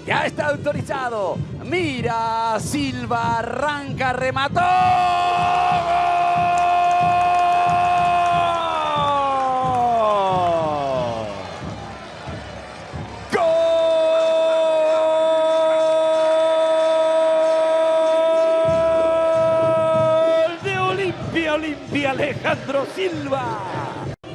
Ya está autorizado. Mira, Silva arranca, remató. ¡Gol de Olimpia Alejandro Silva!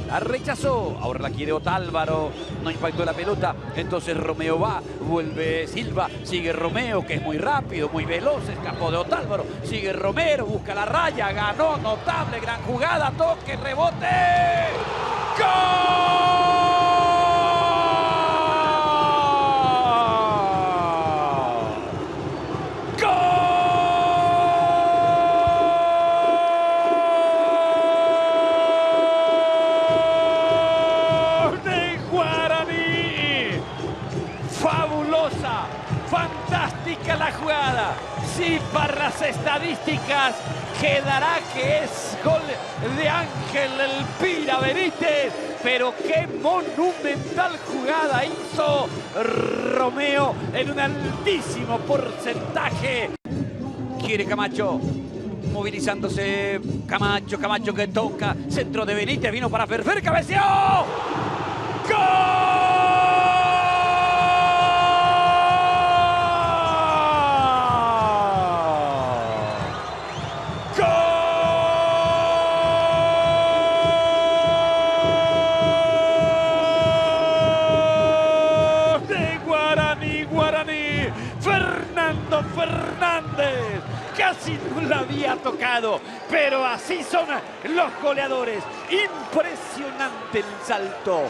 La rechazó, ahora la quiere Otálvaro, no impactó la pelota, entonces Romeo va, vuelve Silva, sigue Romeo, que es muy rápido, muy veloz, escapó de Otálvaro, sigue Romero, busca la raya, ganó, notable, gran jugada, toque, rebote, ¡gol! Fabulosa, fantástica la jugada. Sí, para las estadísticas quedará que es gol de Ángel Elpira Benítez, pero qué monumental jugada hizo Romeo en un altísimo porcentaje. Quiere Camacho, movilizándose Camacho que toca, centro de Benítez, vino para Ferfer, cabeceó. ¡Gol! Guaraní, Fernando Fernández, casi no la había tocado, pero así son los goleadores, impresionante el salto.